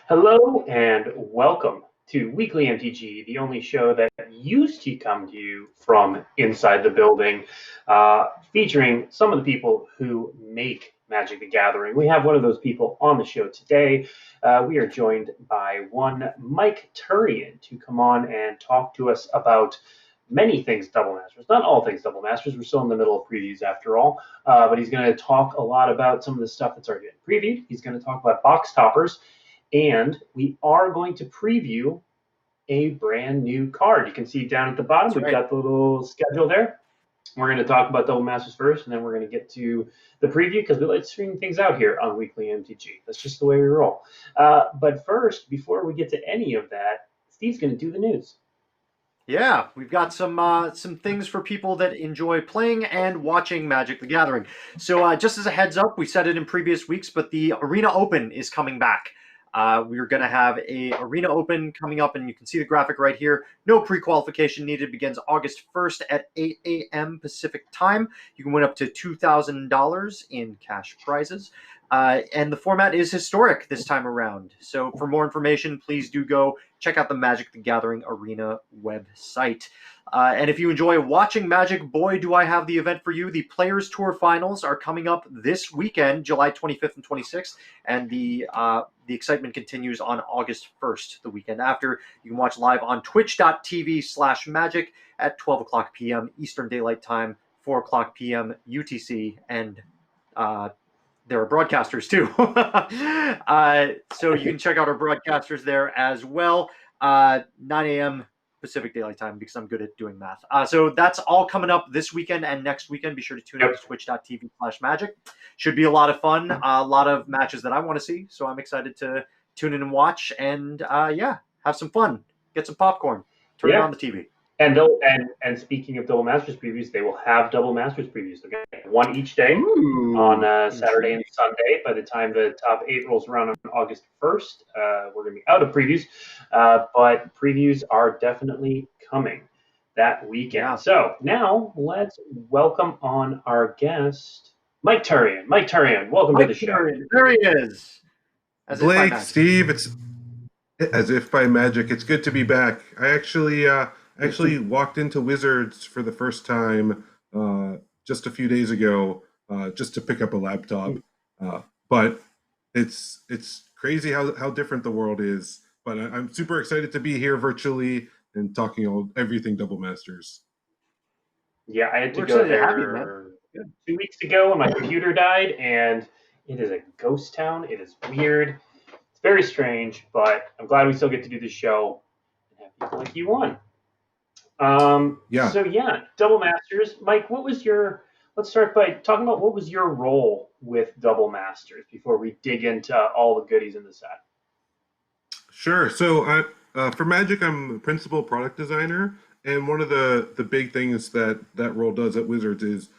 Hello and welcome to Weekly MTG, the only show that used to come to you from inside the building, featuring some of the people who make Magic the Gathering. We have one of those people on the show today. We are joined by one Mike Turian to come on and talk to us about many things Double Masters. Not all things Double Masters. We're still in the middle of previews after all. But he's going to talk a lot about some of the stuff that's already been previewed. He's going to talk about box toppers. And we are going to preview a brand new card. You can see down at the bottom, we've got the little schedule there. We're going to talk about Double Masters first, and then we're going to get to the preview because we like to string things out here on Weekly MTG. That's just the way we roll. But first, before we get to any of that, Steve's going to do the news. Yeah, we've got some things for people that enjoy playing and watching Magic the Gathering. So just as a heads up, we said it in previous weeks, but the Arena Open is coming back. We're going to have a Arena Open coming up, and you can see the graphic right here. No pre-qualification needed. Begins August 1st at 8 a.m. Pacific time. You can win up to $2,000 in cash prizes. And the format is historic this time around. So for more information, please do go check out the Magic the Gathering Arena website. And if you enjoy watching Magic, boy, do I have the event for you. The Players Tour Finals are coming up this weekend, July 25th and 26th. And the excitement continues on August 1st, the weekend after. You can watch live on twitch.tv/magic at 12 o'clock p.m. Eastern Daylight Time, 4 o'clock p.m. UTC, and there are broadcasters too. So you can check out our broadcasters there as well. 9 a.m. Pacific Daylight Time because I'm good at doing math. So that's all coming up this weekend and next weekend. Be sure to tune in to twitch.tv/magic. Should be a lot of fun. A lot of matches that I want to see. So I'm excited to tune in and watch and have some fun. Get some popcorn. Turn it on the TV. And speaking of Double Masters previews, they will have Double Masters previews. They'll get one each day on Saturday and Sunday. By the time the top 8 rolls around on August 1st, we're going to be out of previews. But previews are definitely coming that weekend. Yeah. So now let's welcome on our guest, Mike Turian. Mike Turian, welcome to the show. There he is. Blake, Steve, it's as if by magic. It's good to be back. I actually walked into Wizards for the first time just a few days ago just to pick up a laptop. But it's crazy how different the world is. But I'm super excited to be here virtually and talking everything Double Masters. Yeah, I had to go there 2 weeks ago when my computer died, and it is a ghost town. It is weird. It's very strange, but I'm glad we still get to do this show and have people like you on. So Double Masters. Mike, let's start by talking about what was your role with Double Masters before we dig into all the goodies in the set. Sure. So for Magic, I'm a principal product designer, and one of the big things that role does at Wizards is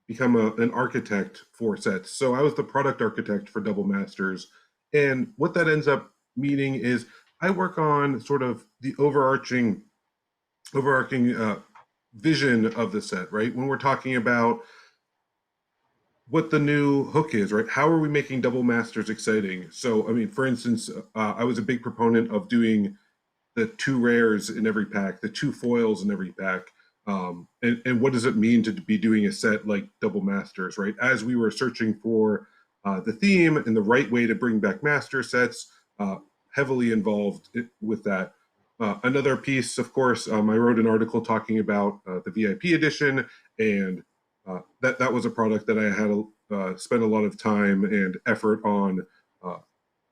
become an architect for sets. So I was the product architect for Double Masters, and what that ends up meaning is I work on sort of the overarching vision of the set, right? When we're talking about what the new hook is, right? How are we making Double Masters exciting? So, I mean, for instance, I was a big proponent of doing the 2 rares in every pack, the 2 foils in every pack. And what does it mean to be doing a set like Double Masters, right? As we were searching for the theme and the right way to bring back master sets, heavily involved with that. Another piece, of course, I wrote an article talking about the VIP edition, and that was a product that I had spent a lot of time and effort on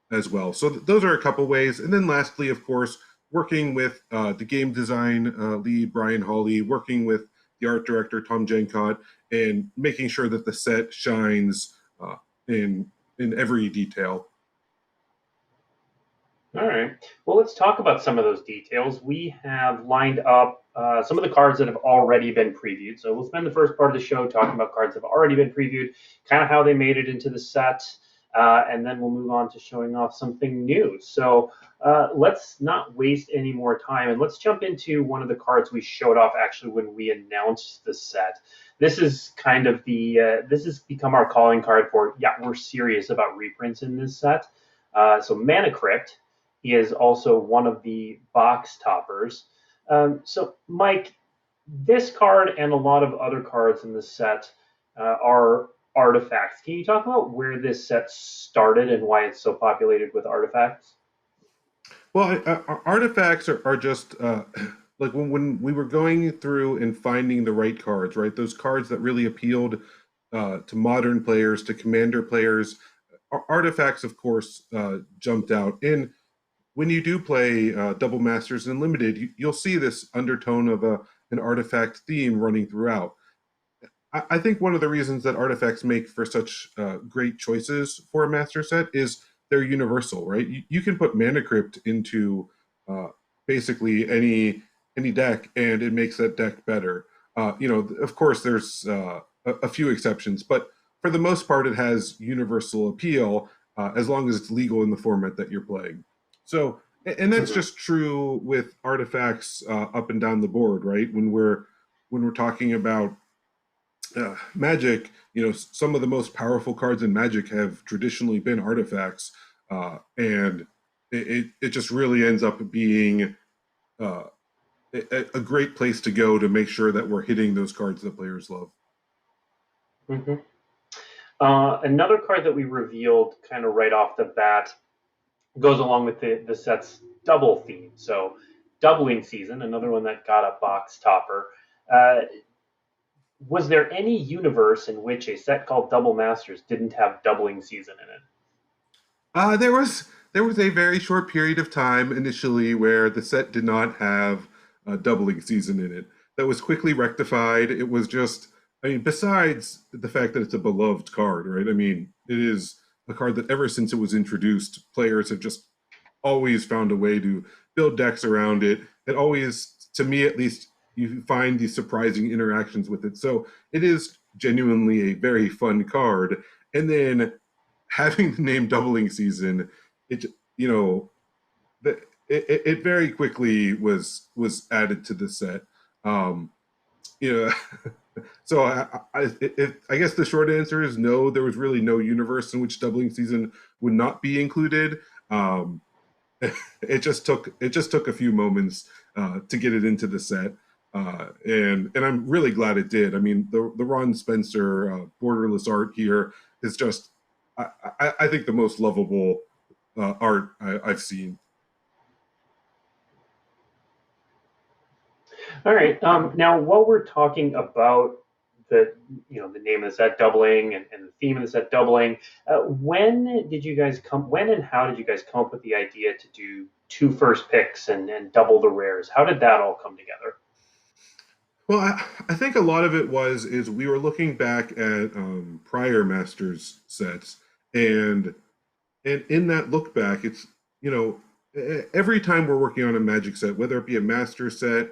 as well. So those are a couple ways. And then lastly, of course, working with the game design lead, Brian Hawley, working with the art director, Tom Jenkott, and making sure that the set shines in every detail. All right. Well, let's talk about some of those details. We have lined up some of the cards that have already been previewed. So we'll spend the first part of the show talking about cards that have already been previewed, kind of how they made it into the set, and then we'll move on to showing off something new. So let's not waste any more time, and let's jump into one of the cards we showed off actually when we announced the set. This is kind of this has become our calling card for, we're serious about reprints in this set. So Manicrypt is also one of the box toppers. So Mike, this card and a lot of other cards in the set are artifacts. Can you talk about where this set started and why it's so populated with artifacts? Well, artifacts are just like when we were going through and finding the right cards, right? Those cards that really appealed to modern players, to commander players. Artifacts, of course, jumped out. And when you do play Double Masters and Limited, you'll see this undertone of an artifact theme running throughout. I think one of the reasons that artifacts make for such great choices for a master set is they're universal, right? You can put Manicrypt into uh, basically any deck, and it makes that deck better. Of course, there's a few exceptions, but for the most part, it has universal appeal as long as it's legal in the format that you're playing. So, and that's Mhm. just true with artifacts up and down the board, right? When we're talking about Magic, some of the most powerful cards in Magic have traditionally been artifacts, and it just really ends up being uh, a great place to go to make sure that we're hitting those cards that players love. Mhm. Another card that we revealed kind of right off the bat goes along with the set's double theme. So, doubling season, another one that got a box topper. Uh, was there any universe in which a set called Double Masters didn't have doubling season in it? There was a very short period of time initially where the set did not have a doubling season in it. That was quickly rectified. It was just, I mean, besides the fact that it's a beloved card, right? I mean, it is a card that ever since it was introduced, players have just always found a way to build decks around it. It always, to me at least, you find these surprising interactions with it. So it is genuinely a very fun card. And then having the name doubling season, it you know it very quickly was added to the set. Um, you know, so I guess the short answer is no. There was really no universe in which doubling season would not be included. Um, it just took a few moments to get it into the set, and I'm really glad it did. I mean, the Ron Spencer borderless art here is just I think the most lovable art I've seen. All right. Now, while we're talking about the name of the set doubling and the theme of the set doubling, when and how did you guys come up with the idea to do two first picks and double the rares? How did that all come together? Well, I think a lot of it is we were looking back at prior Masters sets, and in that look back, it's every time we're working on a Magic set, whether it be a Master set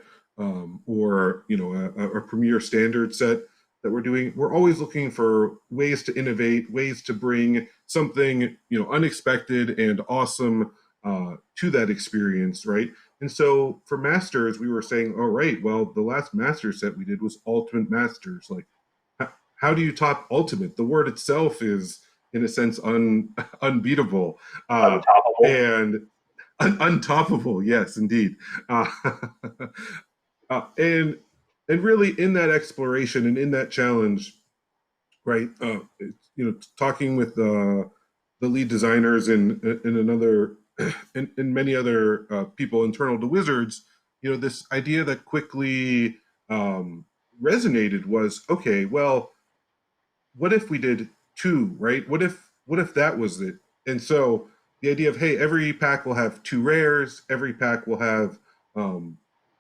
or a Premier Standard set that we're doing, we're always looking for ways to innovate, ways to bring something unexpected and awesome to that experience, right? And so for Masters, we were saying, all right, well, the last Master set we did was Ultimate Masters. Like, how do you top Ultimate? The word itself is, in a sense, unbeatable Untoppable. and untoppable. Yes, indeed. Uh, and really, in that exploration and in that challenge, right? Talking with the lead designers and another and many other people internal to Wizards, this idea that quickly um, resonated was okay. Well, what if we did two, right? What if that was it? And so the idea of, hey, every pack will have two rares, every pack will have um,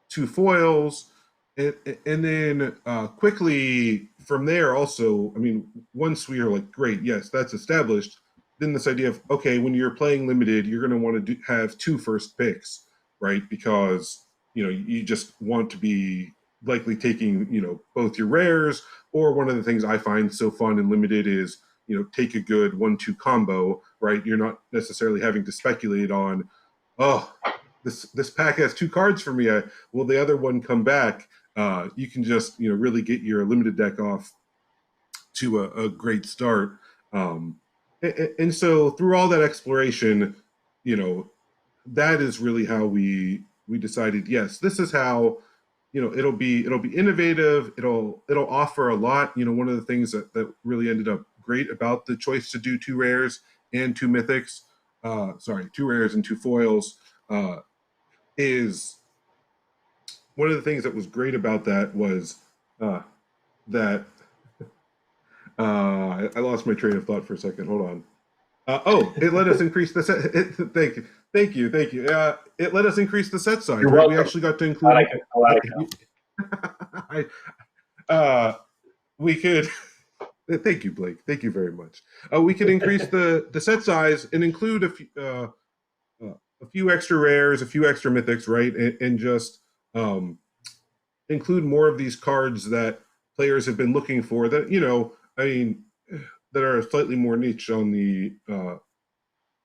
two foils, and then quickly from there also, I mean, once we are like, great, yes, that's established, then this idea of, okay, when you're playing limited, you're going to want to have two first picks, right? Because you just want to be likely taking both your rares, or one of the things I find so fun and limited is, take a good 1-2 combo, right? You're not necessarily having to speculate on, oh, this pack has two cards for me. Will the other one come back? You can just, really get your limited deck off to a great start. Um, And so through all that exploration, you know, that is really how we decided, yes, this is how, it'll be innovative, it'll offer a lot. One of the things that really ended up great about the choice to do two rares and two mythics, two rares and two foils, is one of the things that was great about that was that I lost my train of thought for a second. Hold on. It let us increase the set. Thank you. It let us increase the set size, You're right? We welcome. actually got to Glad I include. could, glad I could. We could. Thank you, Blake. Thank you very much. We could increase the set size and include a few extra rares, a few extra mythics, right? And just include more of these cards that players have been looking for. That I mean, that are slightly more niche on the.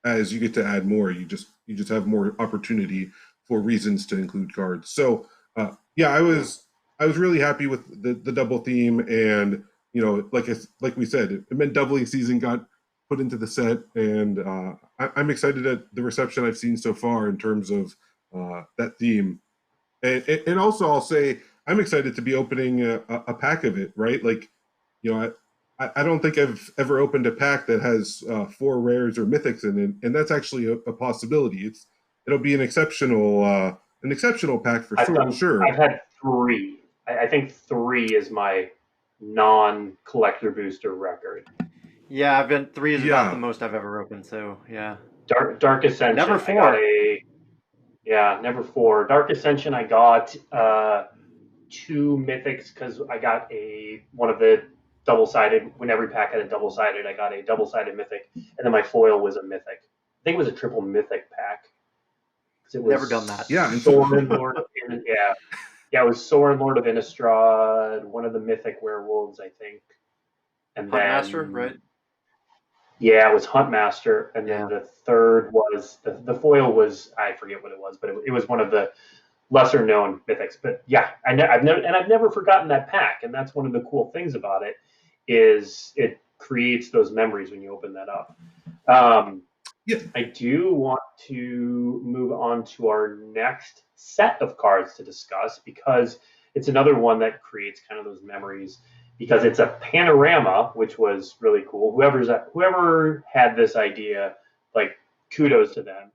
As you get to add more, you just have more opportunity for reasons to include cards. So yeah, I was really happy with the double theme, and like we said, it meant doubling season got put into the set, and I'm excited at the reception I've seen so far in terms of that theme, and also I'll say I'm excited to be opening a pack of it, right? Like, I don't think I've ever opened a pack that has four rares or mythics in it, and that's actually a possibility. It'll be an exceptional pack for sure. I've had three. I think three is my non-collector booster record. Yeah, I've been 3 is about the Yeah, most I've ever opened. So yeah, Dark Ascension. never I got 4. a Yeah, never four. Dark Ascension. I got two mythics because I got one of the double-sided. When every pack had a double-sided, I got a double-sided mythic, and then my foil was a mythic. I think it was a triple mythic pack because it Never was done that. yeah, and so Sorin Lord of yeah, it was Sorin Lord of Innistrad, one of the mythic werewolves, I think, and Huntmaster, right? then yeah, it was Huntmaster, and then Yeah. the third was the foil was I forget what it was, but it was one of the lesser known mythics. But yeah, I've never forgotten that pack, and that's one of the cool things about it is it creates those memories when you open that up. Um, yeah, I do want to move on to our next set of cards to discuss because it's another one that creates kind of those memories because it's a panorama, which was really cool. Whoever had this idea, like kudos to them,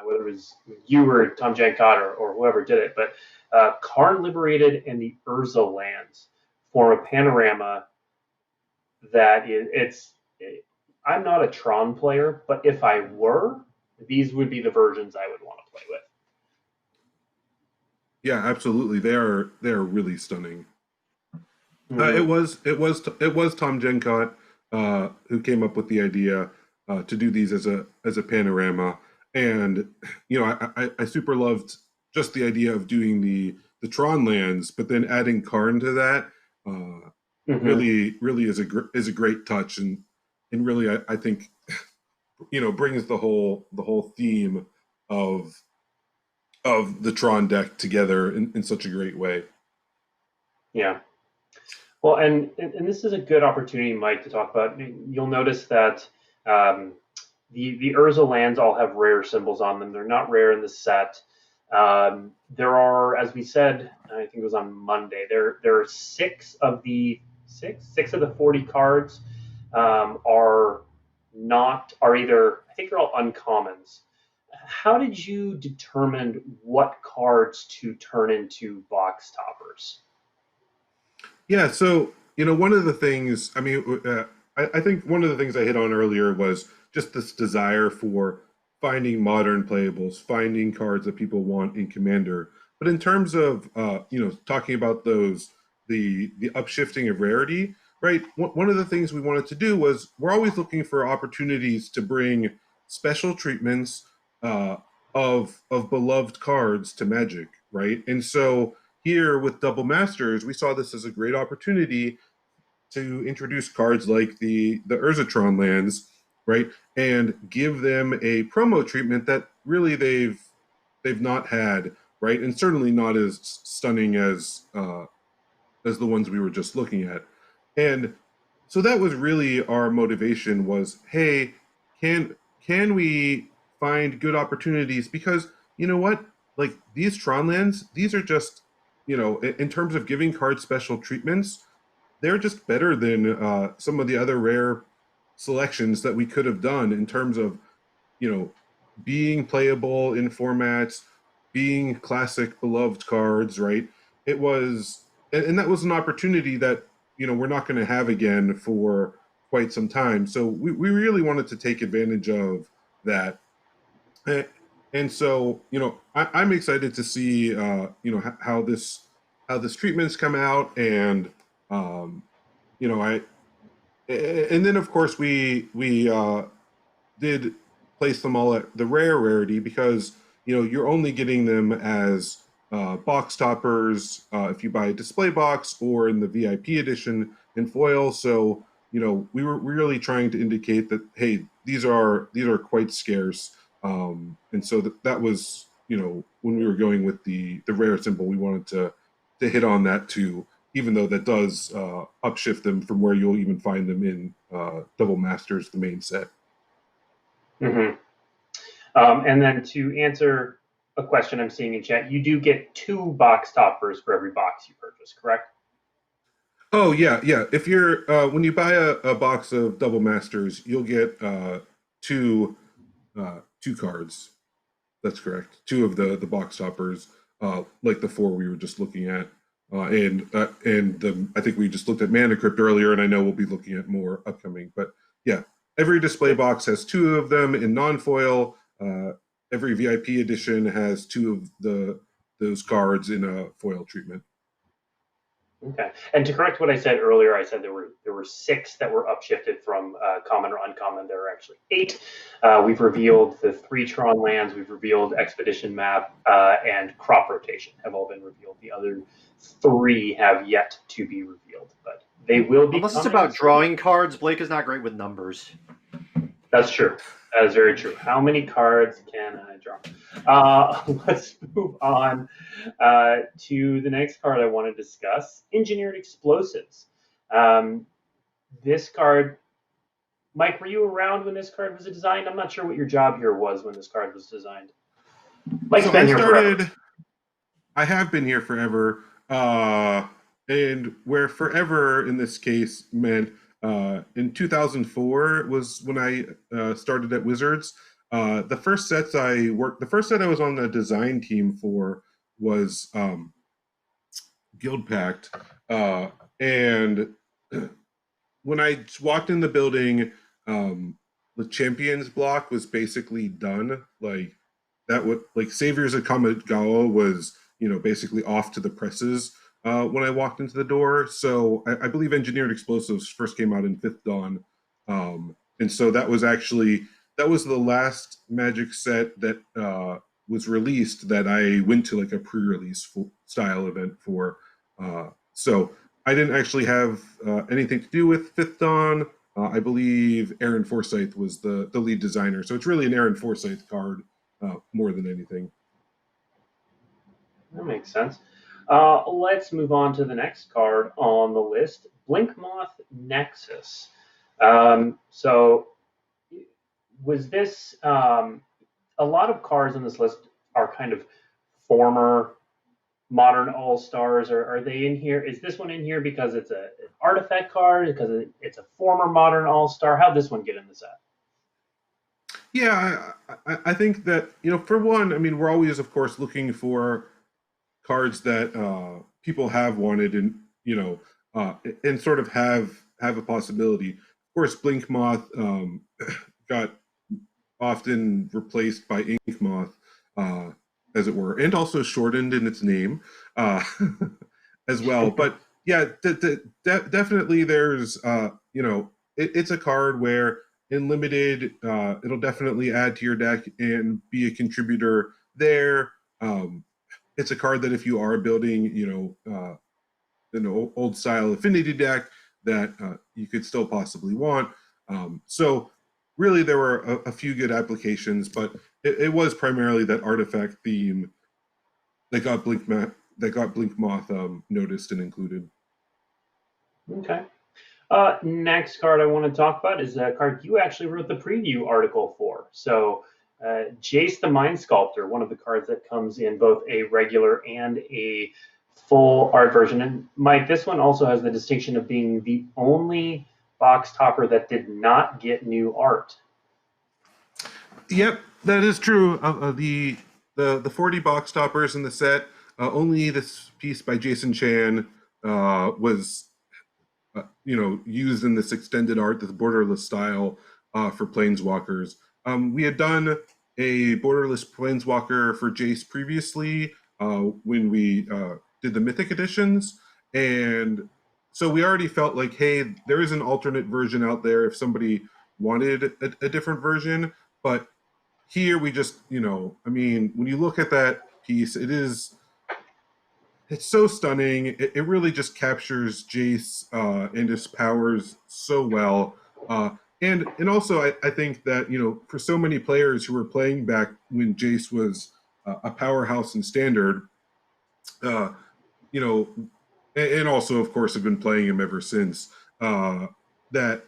whether it was you or Tom Jankot or whoever did it. But Karn Liberated and the Urza lands form a panorama that I'm not a Tron player, but if I were, these would be the versions I would want to play with. yeah, absolutely. They are really stunning. Mm-hmm. It was Tom Jenkott who came up with the idea to do these as a panorama, and I super loved just the idea of doing the Tron lands, but then adding Karn to that Mm-hmm. really is a great touch, and really I think brings the whole theme of the Tron deck together in such a great way. Yeah. Well, and this is a good opportunity, Mike, to talk about. You'll notice that um, the Urza lands all have rare symbols on them. They're not rare in the set. There are, as we said, I think it was on Monday. There are six of the 40 cards are either I think they're all uncommons. How did you determine what cards to turn into box toppers? Yeah, so one of the things, I mean, I think one of the things I hit on earlier was just this desire for finding modern playables, finding cards that people want in Commander. But in terms of talking about the upshifting of rarity, right? One of the things we wanted to do was we're always looking for opportunities to bring special treatments uh, of beloved cards to Magic, right? And so here with Double Masters, we saw this as a great opportunity to introduce cards like the Urzatron lands, right, and give them a promo treatment that really they've not had, right, and certainly not as stunning as the ones we were just looking at. And so that was really our motivation was, hey, can we find good opportunities? Because you know what, like these Tron lands, these are just, you know, in terms of giving cards special treatments, they're just better than some of the other rare selections that we could have done in terms of, you know, being playable in formats, being classic beloved cards, right? It was, and that was an opportunity that, you know, we're not going to have again for quite some time. So we really wanted to take advantage of that. And, and so, you know, I'm excited to see, you know, how this treatments come out. And, you know, and then of course we did place them all at the rare rarity because, you know, you're only getting them as box toppers if you buy a display box or in the VIP edition in foil. So, you know, we were really trying to indicate that, hey, these are quite scarce. And so that was, you know, when we were going with the rare symbol, we wanted to hit on that too, even though that does upshift them from where you'll even find them in Double Masters, the main set. Mm-hmm. And then to answer a question I'm seeing in chat, you do get 2 box toppers for every box you purchase, correct? Oh yeah, yeah. If you're when you buy a box of Double Masters, you'll get two two cards. That's correct. 2 of the box toppers, like the 4 we were just looking at, and I think we just looked at Manicrypt earlier, and I know we'll be looking at more upcoming. But yeah, every display box has 2 of them in non-foil. Every VIP edition has 2 of those cards in a foil treatment. Okay. And to correct what I said earlier, I said there were 6 that were upshifted from common or uncommon. There are actually 8. We've revealed the 3 Tron lands. We've revealed Expedition Map and Crop Rotation have all been revealed. The other 3 have yet to be revealed, but they will be. Unless it's about drawing cards, Blake is not great with numbers. That's true. That is very true. How many cards can I draw? Let's move on to the next card I want to discuss, Engineered Explosives. This card, Mike, were you around when this card was designed? I'm not sure what your job here was when this card was designed. Mike's So been here forever. I have been here forever, and where forever in this case meant in 2004 was when I started at Wizards. The first set I was on the design team for was Guild Pact, and when I walked in the building, the Champions block was basically done. Like that would like Saviors of Kamigawa was, you know, basically off to the presses when I walked into the door. So I believe Engineered Explosives first came out in Fifth Dawn, and so that was the last Magic set that was released that I went to like a pre-release style event for. So I didn't actually have anything to do with Fifth Dawn. I believe Aaron Forsyth was the lead designer, so it's really an Aaron Forsyth card more than anything. That makes sense. Let's move on to the next card on the list, Blink Moth Nexus. So was this a lot of cards on this list are kind of former modern all-stars, or are they in here? Is this one in here because it's an artifact card, because it's a former modern all-star? How'd this one get in the set? Yeah, I think that, you know, for one, I mean, we're always, of course, looking for cards that people have wanted and, you know, and sort of have a possibility. Of course, Blink Moth got often replaced by Ink Moth, as it were, and also shortened in its name as well. But yeah, definitely there's, you know, it's a card where in limited, it'll definitely add to your deck and be a contributor there. It's a card that if you are building, you know, an old style affinity deck that you could still possibly want. So really there were a few good applications, but it was primarily that artifact theme that got Blink Moth noticed and included. Okay. Next card I want to talk about is a card you actually wrote the preview article for. So, Jace the Mind Sculptor, one of the cards that comes in both a regular and a full art version. And Mike, this one also has the distinction of being the only box topper that did not get new art. Yep, that is true. The 40 box toppers in the set, only this piece by Jason Chan was used in this extended art, this borderless style for Planeswalkers. We had done a borderless Planeswalker for Jace previously when we did the Mythic editions, and so we already felt like, hey, there is an alternate version out there if somebody wanted a different version. But here we just, when you look at that piece, it's so stunning. It really just captures Jace and his powers so well. And also, I think that, for so many players who were playing back when Jace was a powerhouse in Standard, and also, of course, have been playing him ever since, that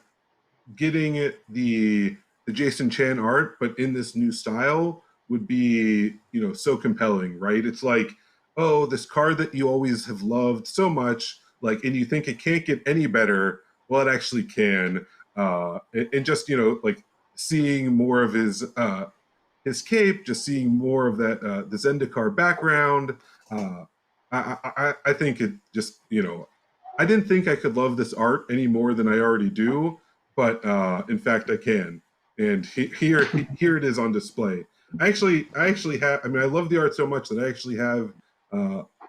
getting the Jason Chan art, but in this new style would be, so compelling, right? It's like, oh, this card that you always have loved so much, like, and you think it can't get any better. Well, it actually can. And just, like seeing more of his cape, just seeing more of that, the Zendikar background. I think it just, I didn't think I could love this art any more than I already do, but in fact I can. And here it is on display. I actually have. I mean, I love the art so much that I actually have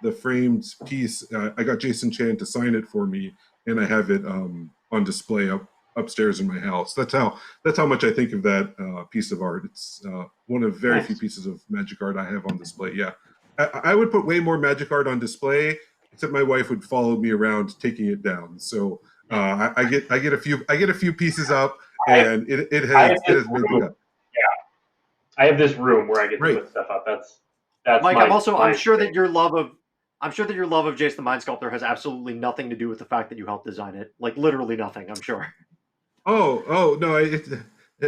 the framed piece. I got Jason Chan to sign it for me, and I have it on display upstairs in my house. That's how much I think of that piece of art. It's one of very few pieces of Magic art I have on display. Yeah, I would put way more Magic art on display, except my wife would follow me around taking it down. So I get a few pieces up, and it has made the cut. I have this room where I get to Right. put stuff up. That's Mike. I'm sure thing. that your love of Jace the Mind Sculptor has absolutely nothing to do with the fact that you helped design it. Like literally nothing. I'm sure. Oh no,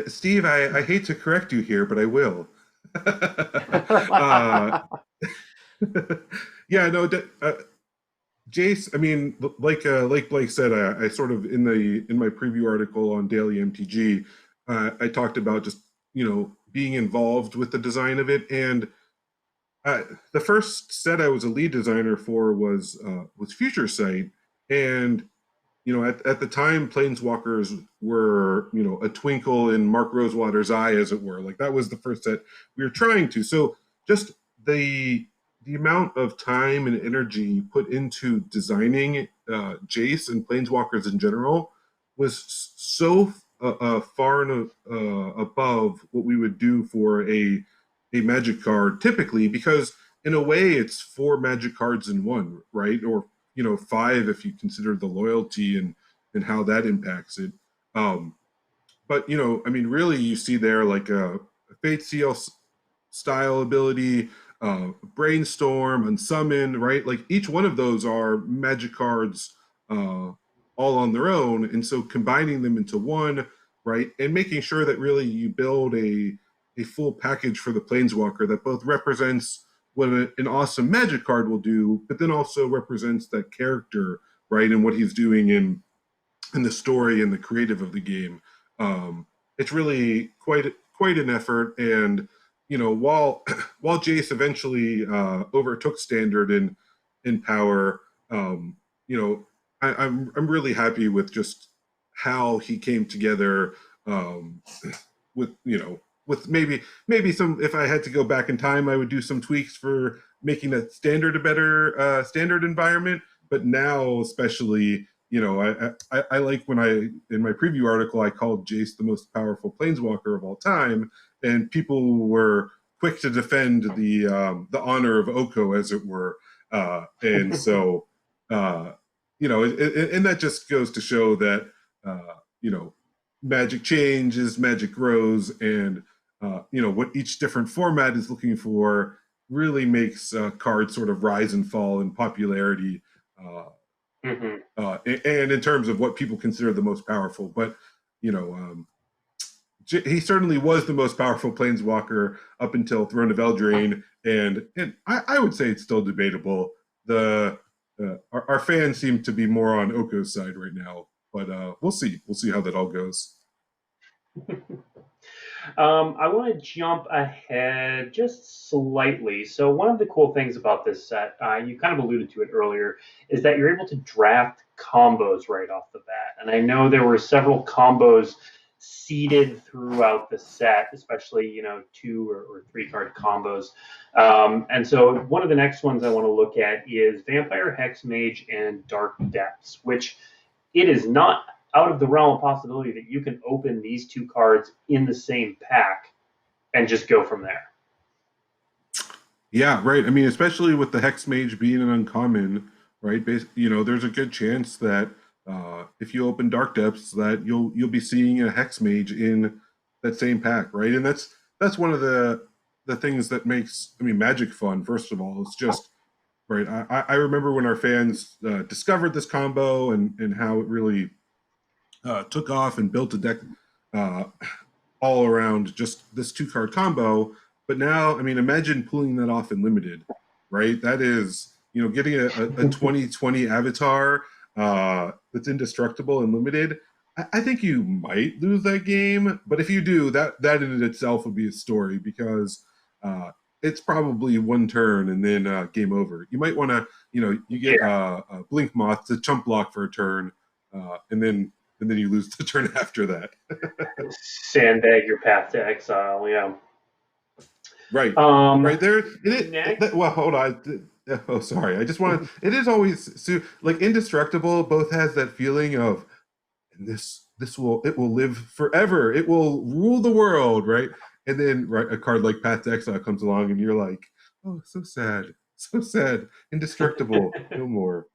Steve, I hate to correct you here, but I will. Yeah, no, Jace. I mean, like Blake said, I sort of in my preview article on Daily MTG, I talked about just being involved with the design of it, and the first set I was a lead designer for was Future Sight, and at the time, Planeswalkers were, a twinkle in Mark Rosewater's eye, as it were. Like that was the first set we were trying to. So just the amount of time and energy put into designing Jace and Planeswalkers in general was so far and above what we would do for a Magic card typically, because in a way it's 4 Magic cards in one, right? Or 5 if you consider the loyalty and how that impacts it. But I mean, really, you see there like a Fate Seal style ability, Brainstorm, Unsummon, right? Like each one of those are Magic cards all on their own, and so combining them into one, right, and making sure that really you build a full package for the Planeswalker that both represents what an awesome Magic card will do, but then also represents that character, right, and what he's doing in the story and the creative of the game. It's really quite an effort, and while Jace eventually overtook Standard in power, I'm really happy with just how he came together, with with maybe some, if I had to go back in time, I would do some tweaks for making that Standard a better Standard environment. But now, especially, I like when in my preview article, I called Jace the most powerful Planeswalker of all time, and people were quick to defend the honor of Oko, as it were. And so, and that just goes to show that, Magic changes, Magic grows, and what each different format is looking for really makes cards sort of rise and fall in popularity Hmm. and in terms of what people consider the most powerful. But he certainly was the most powerful planeswalker up until Throne of Eldraine, and I would say it's still debatable. Our fans seem to be more on Oko's side right now, but we'll see. We'll see how that all goes. I want to jump ahead just slightly. So one of the cool things about this set, you kind of alluded to it earlier, is that you're able to draft combos right off the bat. And I know there were several combos seeded throughout the set, especially 2 or 3 card combos. And so one of the next ones I want to look at is Vampire Hexmage and Dark Depths, which it is not out of the realm of possibility that you can open these 2 cards in the same pack and just go from there. Yeah, right. I mean, especially with the Hex Mage being an uncommon, right? There's a good chance that if you open Dark Depths, that you'll be seeing a Hex Mage in that same pack, right? And that's one of the things that makes Magic fun. First of all, it's just right. I remember when our fans discovered this combo and how it really took off and built a deck all around just this 2-card combo. But now, imagine pulling that off in Limited, right? That is, getting a 2020 avatar that's indestructible and Limited. I think you might lose that game, but if you do, that in itself would be a story, because it's probably 1 turn and then game over. You might want to, you get a Blink Moth to chump block for a turn, and then you lose the turn after that. Sandbag your path to exile, yeah. Right. Right there. Well, hold on. Oh, sorry. I just want to. It is always like Indestructible. Both has that feeling of, and it will live forever. It will rule the world, right? And then a card like Path to Exile comes along, and you're like, oh, so sad, so sad. Indestructible, no more.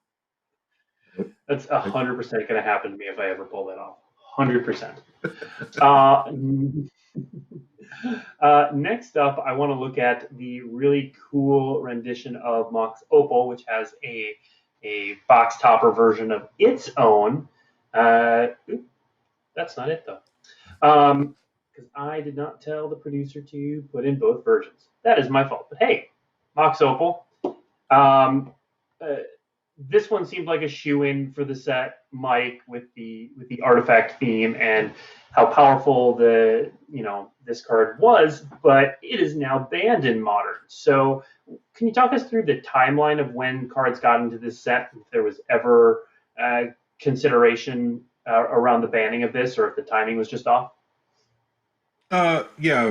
That's 100% going to happen to me if I ever pull that off. 100%. Next up, I want to look at the really cool rendition of Moth's Opal, which has a box topper version of its own. That's not it, though. Because I did not tell the producer to put in both versions. That is my fault. But hey, Moth's Opal. This one seemed like a shoe-in for the set, Mike, with the artifact theme and how powerful this card was, but it is now banned in Modern. So can you talk us through the timeline of when cards got into this set, if there was ever consideration around the banning of this, or if the timing was just off? Yeah,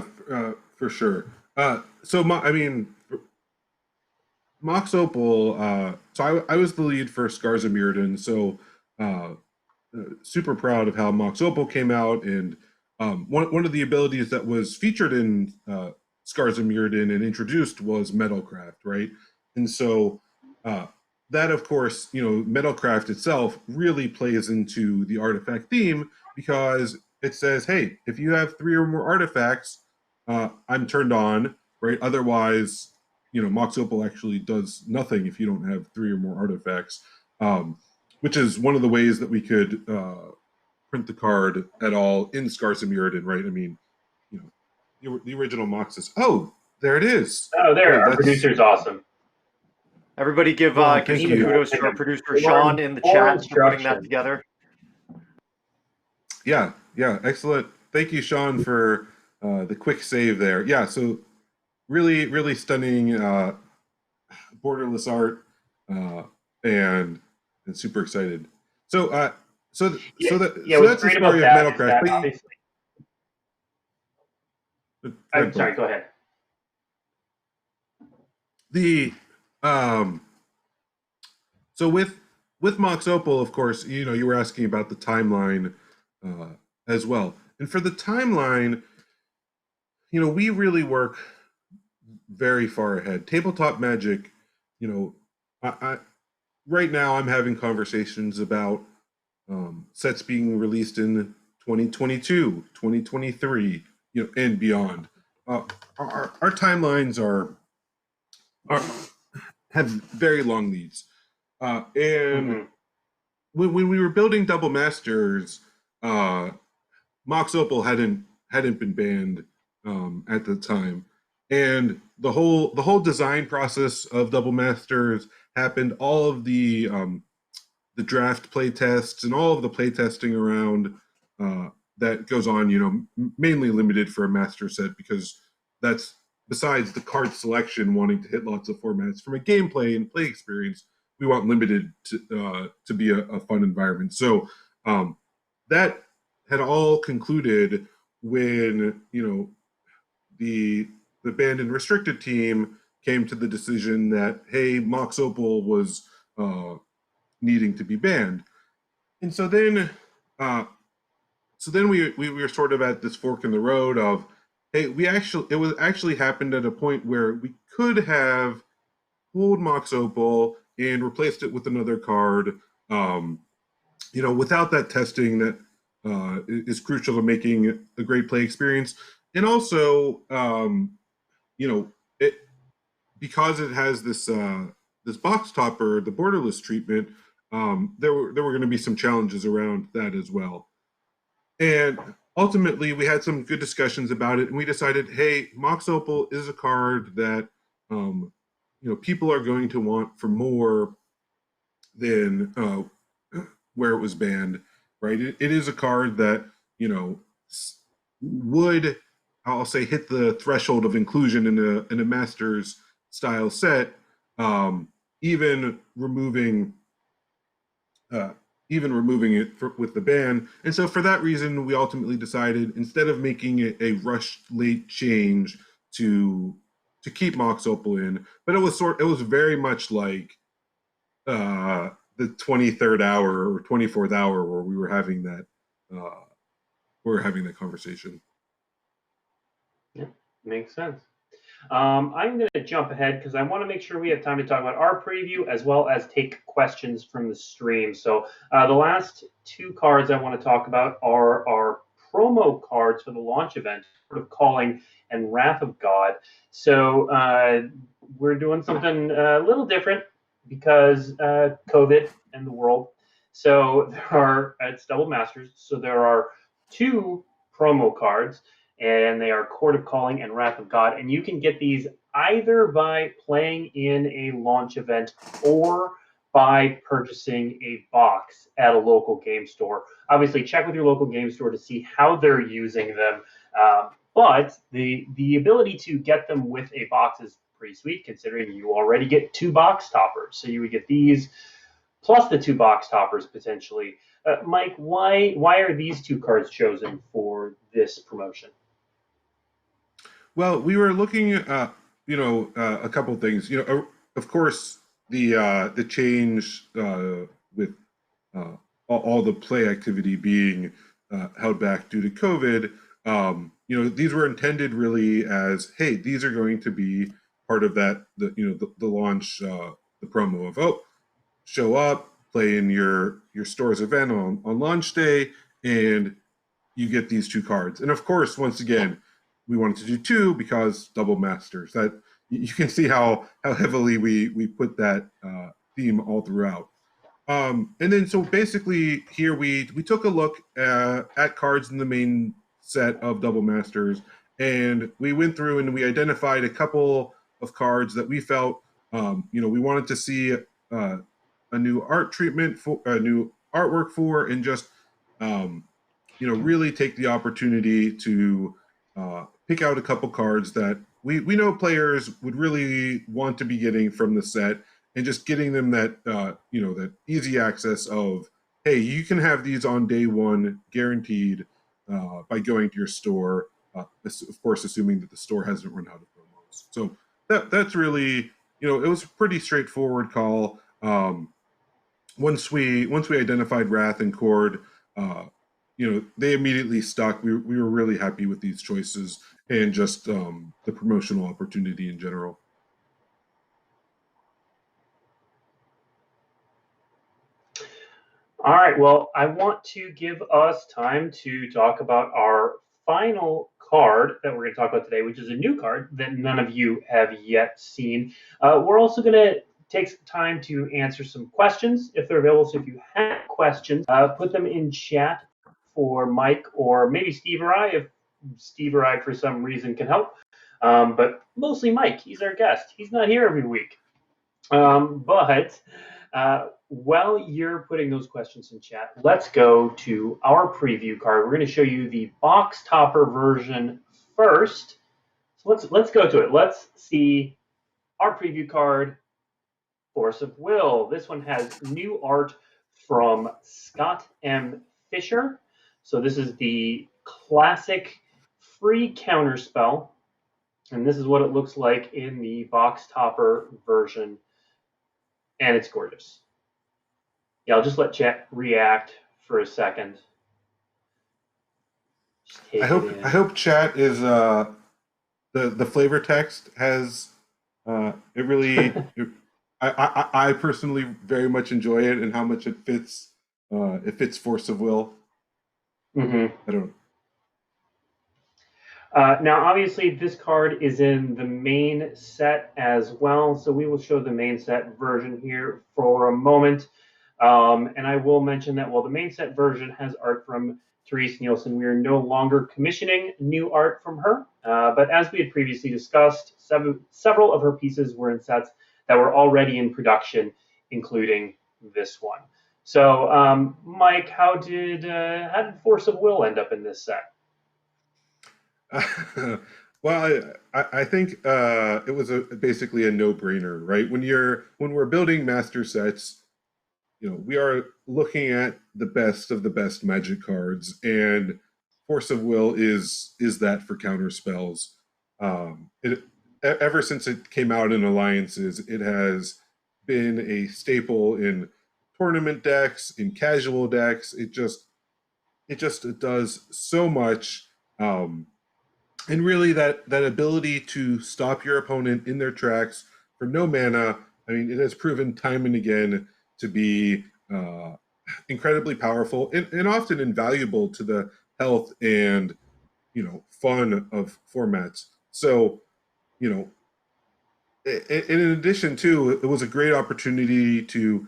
for sure. Mox Opal, so I was the lead for Scars of Mirrodin, so super proud of how Mox Opal came out, and one of the abilities that was featured in Scars of Mirrodin and introduced was Metalcraft, right? And so that, of course, Metalcraft itself really plays into the artifact theme, because it says, hey, if you have 3 or more artifacts, I'm turned on, right? Otherwise, Mox Opal actually does nothing if you don't have 3 or more artifacts, which is one of the ways that we could print the card at all in Scars of Mirrodin, right? The original Mox is, oh, there it is. Oh, there, our producer's awesome. Everybody give kudos to our producer Sean in the chat for putting that together. Yeah, excellent. Thank you, Sean, for the quick save there. Yeah, so really, really stunning borderless art, and super excited. So that's the story of Metalcraft. I'm sorry. Go ahead. So with Mox Opal, of course, you were asking about the timeline as well, and for the timeline, we really work very far ahead. Tabletop Magic, I right now I'm having conversations about sets being released in 2022, 2023, and beyond. Our timelines have very long leads, and when we were building Double Masters, Mox Opal hadn't been banned at the time, and the whole design process of Double Masters happened. All of the draft play tests and all of the play testing around that goes on, mainly limited for a master set, because that's, besides the card selection wanting to hit lots of formats, from a gameplay and play experience, we want limited to be a fun environment. So that had all concluded when the banned and restricted team came to the decision that, hey, Mox Opal was needing to be banned. And so then we were sort of at this fork in the road of, hey, it was actually happened at a point where we could have pulled Mox Opal and replaced it with another card, without that testing that is crucial to making a great play experience. And also, it, because it has this box topper, the borderless treatment, there were going to be some challenges around that as well. And ultimately, we had some good discussions about it, and we decided, hey, Mox Opal is a card that people are going to want for more than where it was banned, right? It is a card that would, I'll say, hit the threshold of inclusion in a Masters style set, even removing it with the ban. And so for that reason, we ultimately decided, instead of making it a rushed late change to keep Mox Opal in, but it was very much like the 23rd hour or 24th hour where we were having that conversation. Yeah, makes sense. I'm going to jump ahead because I want to make sure we have time to talk about our preview as well as take questions from the stream. So the last two cards I want to talk about are our promo cards for the launch event, Court of Calling and Wrath of God. So we're doing something a little different because COVID and the world. So it's Double Masters. So there are two promo cards, and they are Court of Calling and Wrath of God. And you can get these either by playing in a launch event or by purchasing a box at a local game store. Obviously, check with your local game store to see how they're using them. But the ability to get them with a box is pretty sweet, considering you already get two box toppers. So you would get these plus the two box toppers potentially. Mike, why are these two cards chosen for this promotion? Well, we were looking at a couple of things. Of course, the change with all the play activity being held back due to COVID. These were intended really as, hey, these are going to be part of the launch, the promo of, show up, play in your store's event on launch day, and you get these two cards. And of course, once again, we wanted to do two because Double Masters. That you can see how heavily we put that theme all throughout. And then so basically here we took a look at cards in the main set of Double Masters, and we went through and we identified a couple of cards that we felt we wanted to see a new art treatment for, a new artwork for, and just really take the opportunity to pick out a couple cards that we know players would really want to be getting from the set, and just getting them that that easy access of, hey, you can have these on day one guaranteed by going to your store, of course assuming that the store hasn't run out of promos. So that's really, it was a pretty straightforward call. Once we identified Wrath and Cord, they immediately stuck. We were really happy with these choices and just the promotional opportunity in general. All right, well, I want to give us time to talk about our final card that we're going to talk about today, which is a new card that none of you have yet seen. We're also going to take some time to answer some questions if they're available. So if you have questions, put them in chat for Mike or maybe Steve or I, if Steve or I for some reason can help. But mostly Mike, he's our guest. He's not here every week. But while you're putting those questions in chat, let's go to our preview card. We're going to show you the box topper version first. So let's go to it. Let's see our preview card, Force of Will. This one has new art from Scott M. Fisher. So this is the classic free counterspell, and this is what it looks like in the box topper version, and it's gorgeous. Yeah, I'll just let chat react for a second. I hope chat is the flavor text has it really. I personally very much enjoy it and how much it fits. It fits Force of Will. Mm-hmm. I don't. Now, obviously, this card is in the main set as well, so we will show the main set version here for a moment. And I will mention that while the main set version has art from Therese Nielsen, we are no longer commissioning new art from her. But as we had previously discussed, several of her pieces were in sets that were already in production, including this one. So, Mike, how did Force of Will end up in this set? Well, I think it was basically a no-brainer, right? When we're building master sets, we are looking at the best of the best Magic cards, and Force of Will is that for counter spells. Ever since it came out in Alliances, it has been a staple in tournament decks, in casual decks. It does so much. And really, that ability to stop your opponent in their tracks for no mana, I mean, it has proven time and again to be incredibly powerful and often invaluable to the health and, fun of formats. So, in addition to, it was a great opportunity to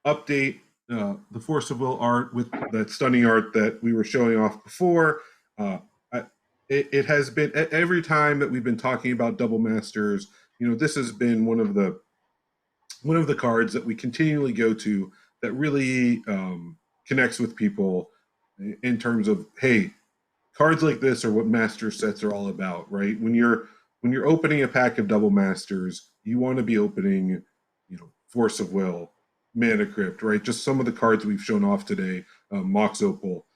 update the Force of Will art with that stunning art that we were showing off before. It has been, every time that we've been talking about Double Masters, this has been one of the cards that we continually go to that really connects with people in terms of, hey, cards like this are what master sets are all about, right? When you're opening a pack of Double Masters, you want to be opening, Force of Will, Manicrypt, right? Just some of the cards we've shown off today, Mox Opal.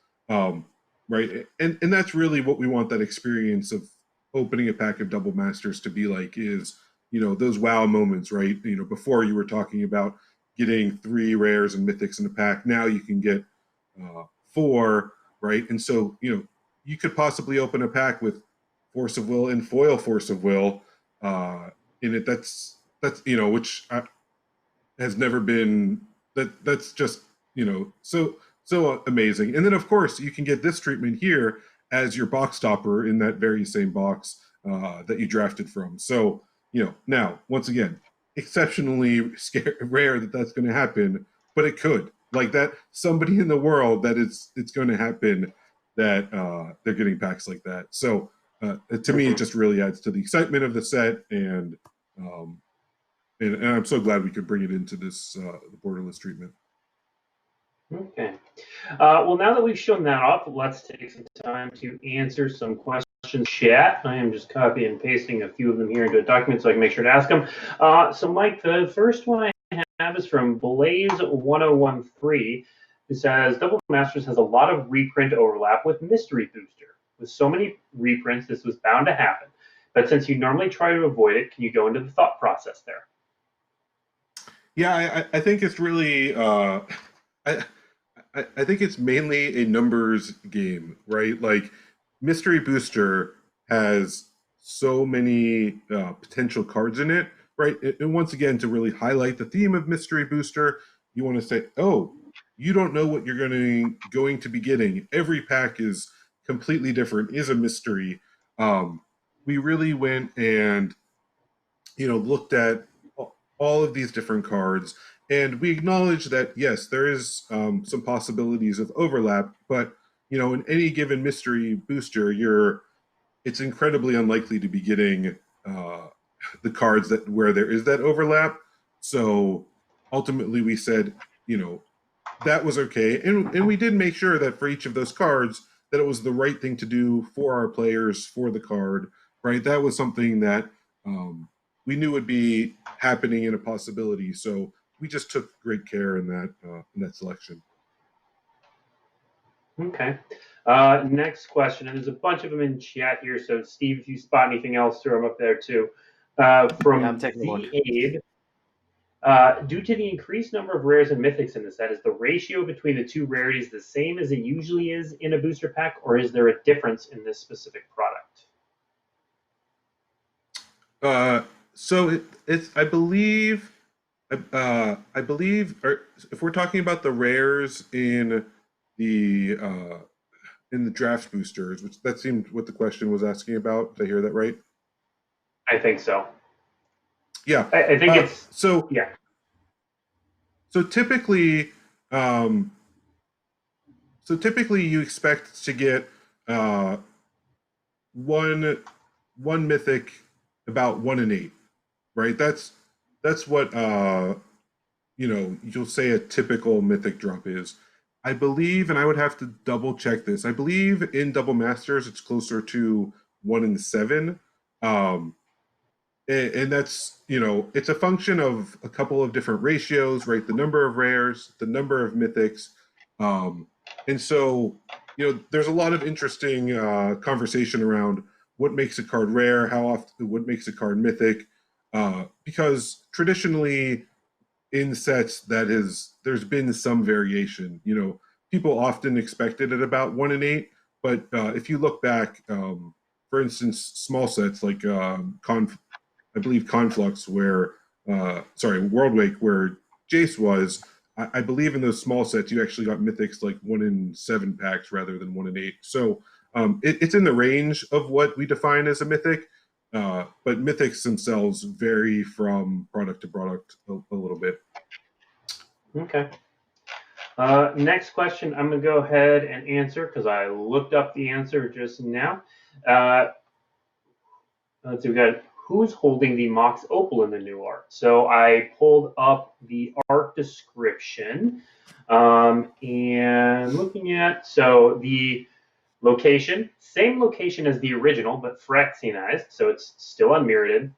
Right, and that's really what we want that experience of opening a pack of Double Masters to be like, is those wow moments, right? Before you were talking about getting 3 rares and mythics in a pack, now you can get 4, right? And so you could possibly open a pack with Force of Will and foil Force of Will in it. That's which has never been that's just so amazing. And then, of course, you can get this treatment here as your box topper in that very same box that you drafted from. So, now, once again, exceptionally rare that that's going to happen, but it could. Like that, somebody in the world that it's going to happen that they're getting packs like that. So, to me, it just really adds to the excitement of the set, and I'm so glad we could bring it into this the borderless treatment. Okay. Well, now that we've shown that off, let's take some time to answer some questions. Chat. I am just copying and pasting a few of them here into a document so I can make sure to ask them. So, Mike, the first one I have is from Blaze1013, who says Double Masters has a lot of reprint overlap with Mystery Booster. With so many reprints, this was bound to happen. But since you normally try to avoid it, can you go into the thought process there? Yeah, I think it's really. I think it's mainly a numbers game, right? Like Mystery Booster has so many potential cards in it, right? And once again, to really highlight the theme of Mystery Booster, you want to say, oh, you don't know what you're going to be getting. Every pack is completely different, is a mystery. We really went and looked at all of these different cards. And we acknowledge that, yes, there is some possibilities of overlap, but in any given mystery booster, it's incredibly unlikely to be getting the cards that where there is that overlap. So ultimately, we said, that was okay, and we did make sure that for each of those cards, that it was the right thing to do for our players for the card. Right, that was something that we knew would be happening and a possibility. So we just took great care in that selection. Okay. Next question, and there's a bunch of them in chat here. So Steve, if you spot anything else, throw them up there too. From I'm taking a look. Abe, due to the increased number of rares and mythics in the set, is the ratio between the two rarities the same as it usually is in a booster pack, or is there a difference in this specific product? So it's I believe, if we're talking about the rares in the draft boosters, which that seemed what the question was asking about. Did I hear that right? I think so. Yeah, I think it's so. Yeah. So typically, you expect to get one mythic about 1 in 8, right? That's what you'll say a typical mythic drop is. I believe, and I would have to double check this. I believe in Double Masters it's closer to 1 in 7. And that's, it's a function of a couple of different ratios, right? The number of rares, the number of mythics. And so, there's a lot of interesting conversation around what makes a card rare, what makes a card mythic, because traditionally in sets there's been some variation. People often expected it about 1 in 8, but if you look back, for instance, small sets like I believe Conflux, Worldwake, where Jace was, I believe in those small sets you actually got mythics like 1 in 7 packs rather than 1 in 8. So it's in the range of what we define as a mythic, but mythics themselves vary from product to product a little bit. Okay. Next question, I'm going to go ahead and answer because I looked up the answer just now. Let's see, we got who's holding the Mox Opal in the new art. So I pulled up the art description and looking at, so the location, same location as the original, but Phyrexianized, so it's still unmirrored.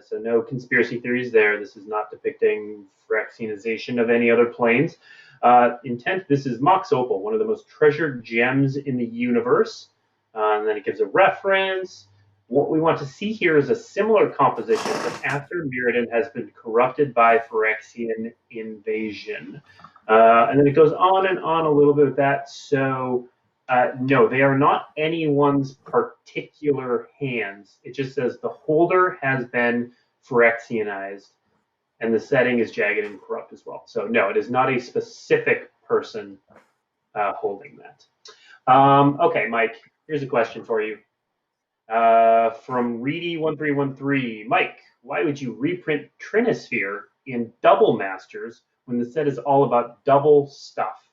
So no conspiracy theories there. This is not depicting Phyrexianization of any other planes. Intent, this is Mox Opal, one of the most treasured gems in the universe. And then it gives a reference. What we want to see here is a similar composition, but after Mirrodin has been corrupted by Phyrexian invasion. And then it goes on and on a little bit with that. So no, they are not anyone's particular hands. It just says the holder has been Phyrexianized, and the setting is jagged and corrupt as well. So no, it is not a specific person holding that. Okay, Mike, here's a question for you. From Reedy1313, Mike, why would you reprint Trinisphere in Double Masters when the set is all about double stuff?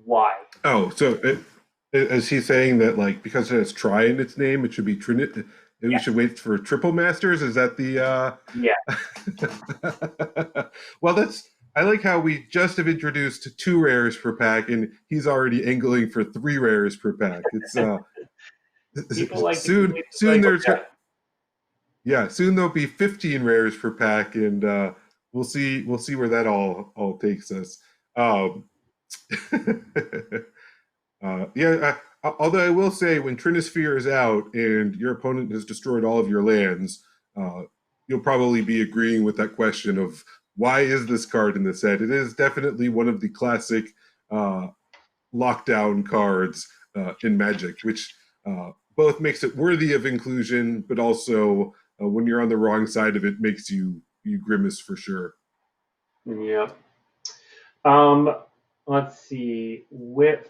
Why? Oh, so is he saying that because it has tri in its name, it should be Trinit? And we should wait for Triple Masters? Is that the? Yeah. Well, I like how we just have introduced 2 rares per pack, and he's already angling for 3 rares per pack. It's People like soon there's soon there'll be 15 rares per pack, and we'll see where that all takes us. Although I will say, when Trinisphere is out and your opponent has destroyed all of your lands, you'll probably be agreeing with that question of why is this card in the set. It is definitely one of the classic lockdown cards in Magic, which both makes it worthy of inclusion, but also when you're on the wrong side of it, makes you grimace for sure. Yeah. Let's see.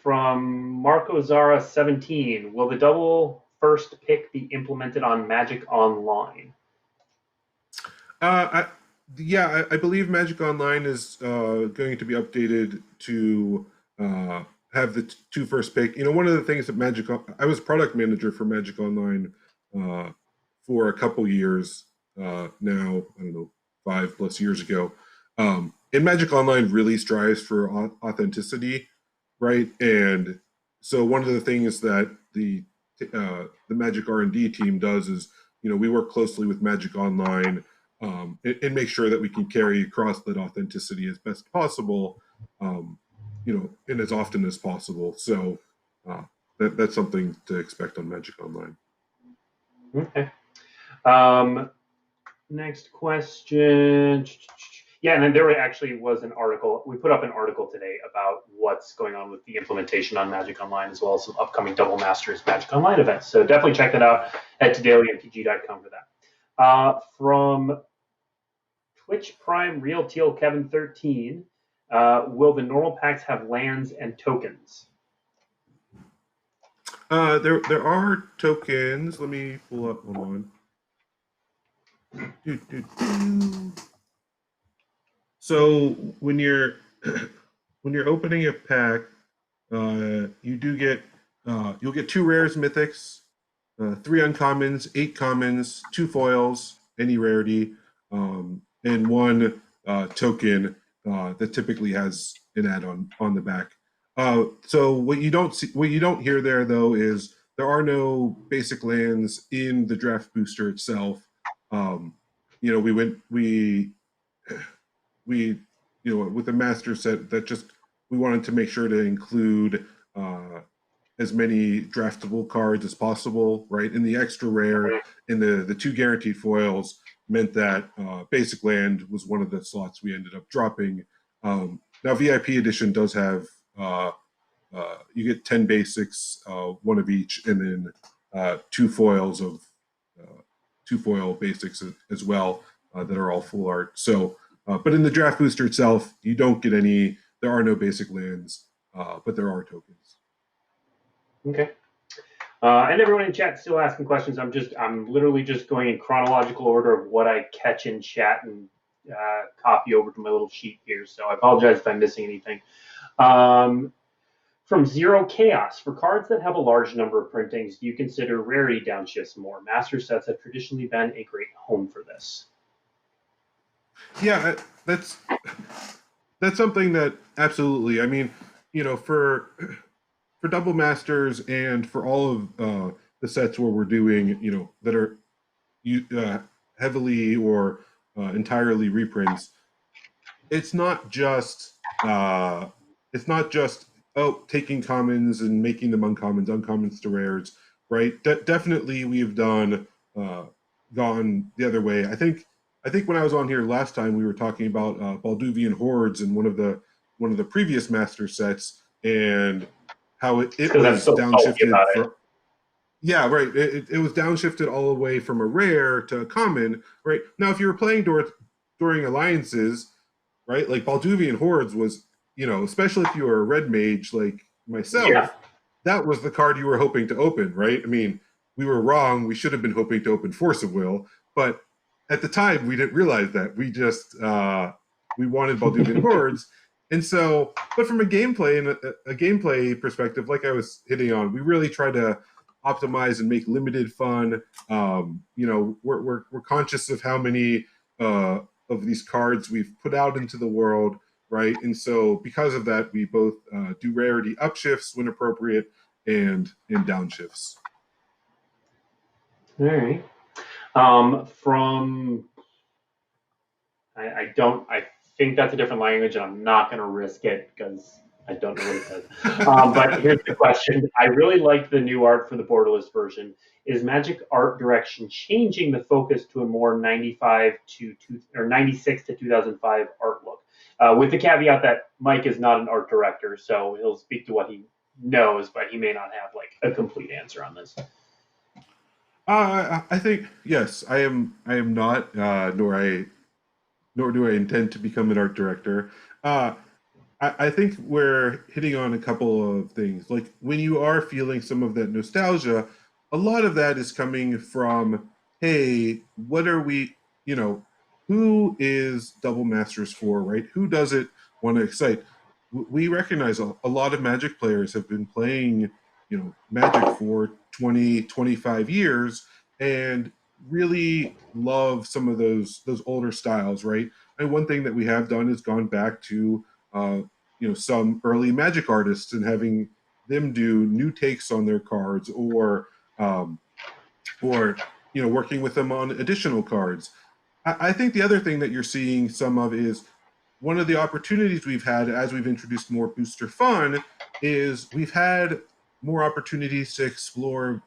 From Marco Zara 17, will the double first pick be implemented on Magic Online? Yeah, I believe Magic Online is going to be updated to have the two first pick. You know, one of the things that I was product manager for Magic Online uh, for a couple years now. I don't know, 5+ years ago. And Magic Online really strives for authenticity, right? And so one of the things that the Magic R&D team does is, you know, we work closely with Magic Online and make sure that we can carry across that authenticity as best possible, you know, and as often as possible. So uh, that's something to expect on Magic Online. Okay. Next question. Yeah, and then there actually was an article. We put up an article today about what's going on with the implementation on Magic Online, as well as some upcoming Double Masters Magic Online events. So definitely check that out at todailymtg.com for that. From Twitch Prime Real Teal Kevin 13, will the normal packs have lands and tokens? There are tokens. Let me pull up. Hold on. So when you're when you're opening a pack, you do get you'll get 2 rares, mythics, 3 uncommons, 8 commons, 2 foils, any rarity, and 1 token that typically has an add-on on the back. So what you don't hear there though is there are no basic lands in the draft booster itself. You know, we you know, with the master set, that just we wanted to make sure to include as many draftable cards as possible, right? And the extra rare and the 2 guaranteed foils meant that basic land was one of the slots we ended up dropping. Now VIP edition does have you get 10 basics, 1 of each, and then 2 foils of 2 foil basics as well that are all full art. So but in the draft booster itself, you don't get any. There are no basic lands, but there are tokens. Okay. And everyone in chat still asking questions. I'm literally just going in chronological order of what I catch in chat and copy over to my little sheet here. So I apologize if I'm missing anything. From Zero Chaos, for cards that have a large number of printings, do you consider rarity downshifts more? Master sets have traditionally been a great home for this. Yeah, that's something that absolutely. I mean, you know, for double masters and for all of the sets where we're doing, you know, that are heavily or entirely reprints, it's not just taking commons and making them uncommons to rares, right? Definitely, we've done gone the other way. I think when I was on here last time, we were talking about Balduvian hordes in one of the previous master sets, and how it was downshifted. Yeah, right. It was downshifted all the way from a rare to a common, right? Now, if you were playing during alliances, right, like Balduvian hordes was, you know, especially if you were a red mage like myself, that was the card you were hoping to open, right? I mean, we were wrong. We should have been hoping to open Force of Will, but at the time we didn't realize that. We just we wanted Balduvian hordes, and so, but from a gameplay and a gameplay perspective, like I was hitting on, we really try to optimize and make limited fun. You know, we're conscious of how many of these cards we've put out into the world, right? And so because of that, we both do rarity upshifts when appropriate and downshifts. All right. I think that's a different language, and I'm not going to risk it because I don't know what it says. But here's the question. I really liked the new art for the borderless version. Is Magic art direction changing the focus to a more 96 to 2005 art look? With the caveat that Mike is not an art director, so he'll speak to what he knows, but he may not have like a complete answer on this. I think yes, I am not, nor do I intend to become an art director. I think we're hitting on a couple of things. Like when you are feeling some of that nostalgia, a lot of that is coming from, hey, what are we, you know, who is Double Masters for, right? Who does it want to excite? We recognize a lot of Magic players have been playing, Magic for 20, 25 years and really love some of those older styles, right? And one thing that we have done is gone back to, some early Magic artists and having them do new takes on their cards, um, or working with them on additional cards. I think the other thing that you're seeing some of is one of the opportunities we've had as we've introduced more booster fun is we've had more opportunities to explore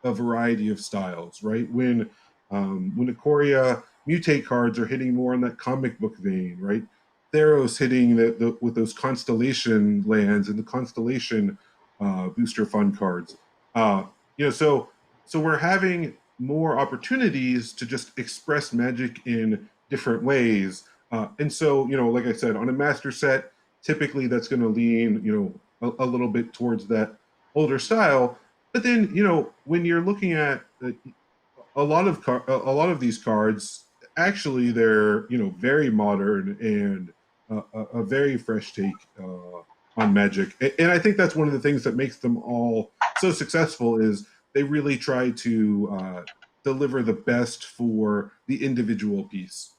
a variety of styles, right? When Ikoria mutate cards are hitting more on that comic book vein, right? Theros hitting with those constellation lands and the constellation booster fun cards. So we're having more opportunities to just express Magic in different ways. And so, like I said, on a master set, typically that's going to lean, a little bit towards that older style. But then, when you're looking at a lot of these cards, actually they're very modern and a very fresh take on Magic. And I think that's one of the things that makes them all so successful is they really try to deliver the best for the individual piece.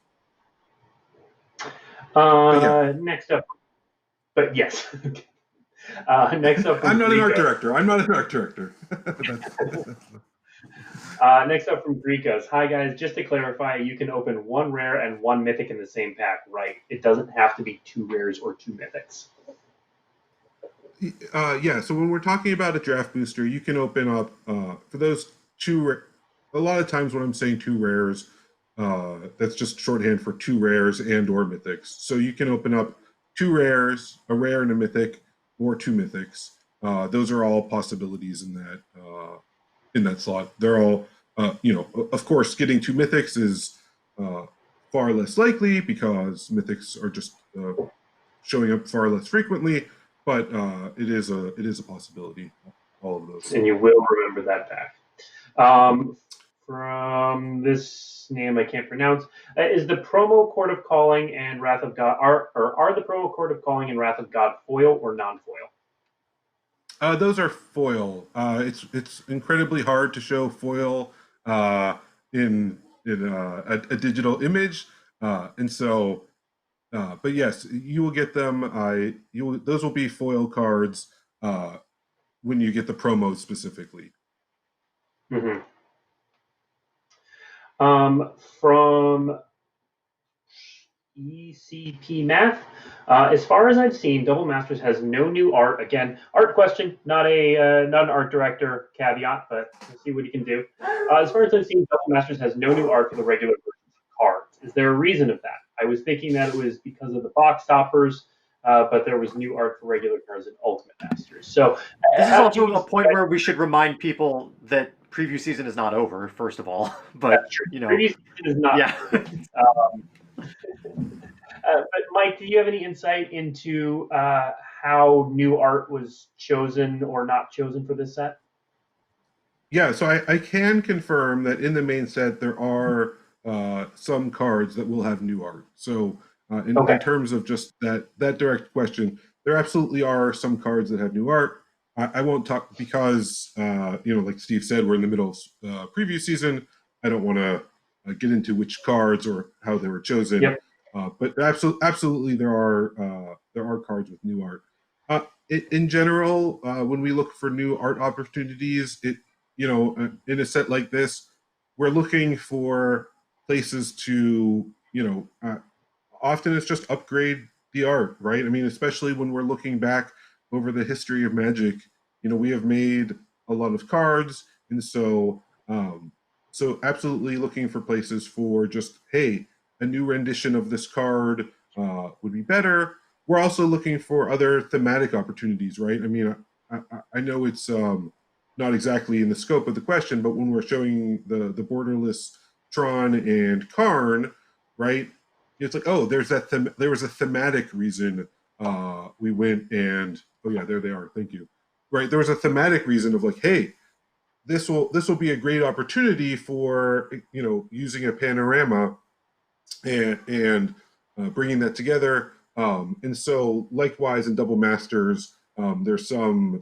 Next up, but yes. Next up from I'm not Greco. an art director. I'm not an art director. Next up from Greco's. Hi guys, just to clarify, you can open one rare and one mythic in the same pack, right? It doesn't have to be two rares or two mythics. Yeah, so when we're talking about a draft booster, you can open up for those a lot of times when I'm saying two rares, that's just shorthand for two rares and or mythics. So you can open up two rares, a rare and a mythic, or two mythics. Those are all possibilities in that slot. They're all, of course, getting two mythics is far less likely because mythics are just showing up far less frequently. But it is a possibility. All of those, and you will remember that pack. From this name I can't pronounce, is the promo Court of Calling and Wrath of God are the promo Court of Calling and Wrath of God foil or non-foil? Those are foil. It's incredibly hard to show foil in a digital image, and so. But yes, you will get them. Those will be foil cards when you get the promos specifically. Mm-hmm. From ECP Math, as far as I've seen, Double Masters has no new art. Again, art question, not an art director caveat, but we'll see what he can do. As far as I've seen, Double Masters has no new art for the regular versions of cards. Is there a reason of that? I was thinking that it was because of the box toppers, but there was new art for regular cards in Ultimate Masters. So this is also a point where we should remind people that preview season is not over, first of all. But that's true. Preview season is not over. But Mike, do you have any insight into how new art was chosen or not chosen for this set? Yeah, so I can confirm that in the main set there are some cards that will have new art. So in terms of just that direct question, there absolutely are some cards that have new art. I won't talk because like Steve said, we're in the middle of preview season. I don't want to get into which cards or how they were chosen. Yep. But absolutely there are cards with new art. In general, when we look for new art opportunities, in a set like this, we're looking for places to, often it's just upgrade the art, right? I mean, especially when we're looking back over the history of Magic, we have made a lot of cards, and so absolutely looking for places for just, hey, a new rendition of this card would be better. We're also looking for other thematic opportunities, right? I mean, I know it's not exactly in the scope of the question, but when we're showing the borderless Tron and Karn, right? It's like, oh, there was a thematic reason we went and there they are. Thank you. Right, there was a thematic reason of like, hey, this will be a great opportunity for using a panorama and bringing that together. And so, likewise, in Double Masters, there's some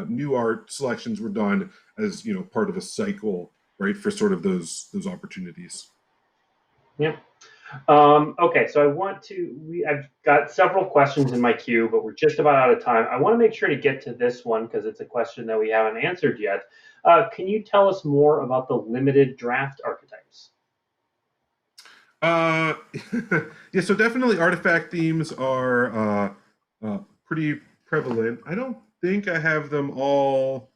new art selections were done as part of a cycle, right, for sort of those opportunities. Yeah. Okay, so I've got several questions in my queue, but we're just about out of time. I want to make sure to get to this one because it's a question that we haven't answered yet. Can you tell us more about the limited draft archetypes? Uh, yeah, so definitely artifact themes are pretty prevalent. I don't think I have them all.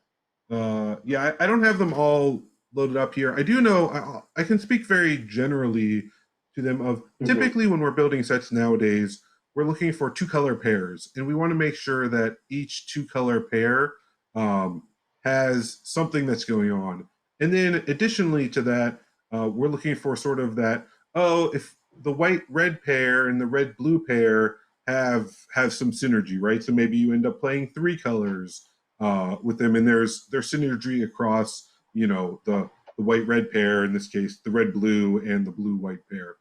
I don't have them all loaded up here. I do know I can speak very generally to them. Of typically when we're building sets nowadays, we're looking for 2-color pairs, and we want to make sure that each 2-color pair has something that's going on. And then additionally to that, we're looking for sort of that. Oh, if the white-red pair and the red-blue pair have some synergy, right? So maybe you end up playing 3 colors with them, and there's synergy across the white-red pair, in this case the red-blue and the blue-white pair.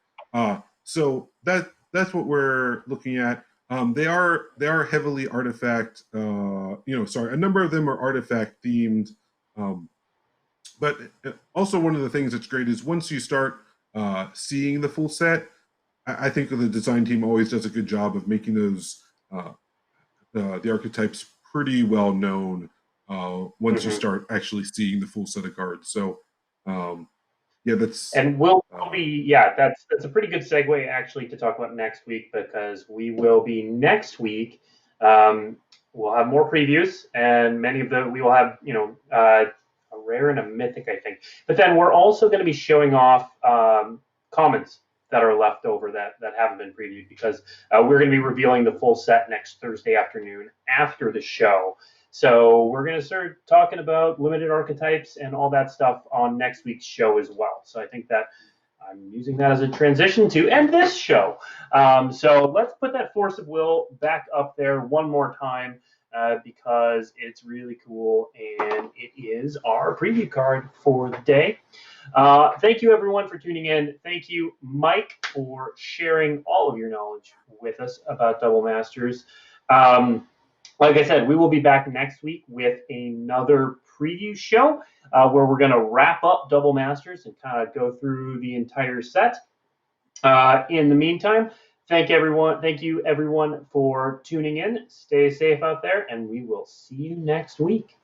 So that's what we're looking at. They are heavily artifact. A number of them are artifact themed, but also one of the things that's great is once you start seeing the full set, I think the design team always does a good job of making those the archetypes pretty well known once you start actually seeing the full set of cards. So that's and that's a pretty good segue actually to talk about next week, because we will be next week. We'll have more previews, and many of them we will have a rare and a mythic, I think. But then we're also going to be showing off commons that are left over that haven't been previewed, because we're going to be revealing the full set next Thursday afternoon after the show. So we're going to start talking about limited archetypes and all that stuff on next week's show as well. So I think that I'm using that as a transition to end this show. So let's put that Force of Will back up there one more time, because it's really cool, and it is our preview card for the day. Thank you, everyone, for tuning in. Thank you, Mike, for sharing all of your knowledge with us about Double Masters. Like I said, we will be back next week with another preview show where we're going to wrap up Double Masters and kind of go through the entire set. In the meantime, thank you everyone for tuning in. Stay safe out there, and we will see you next week.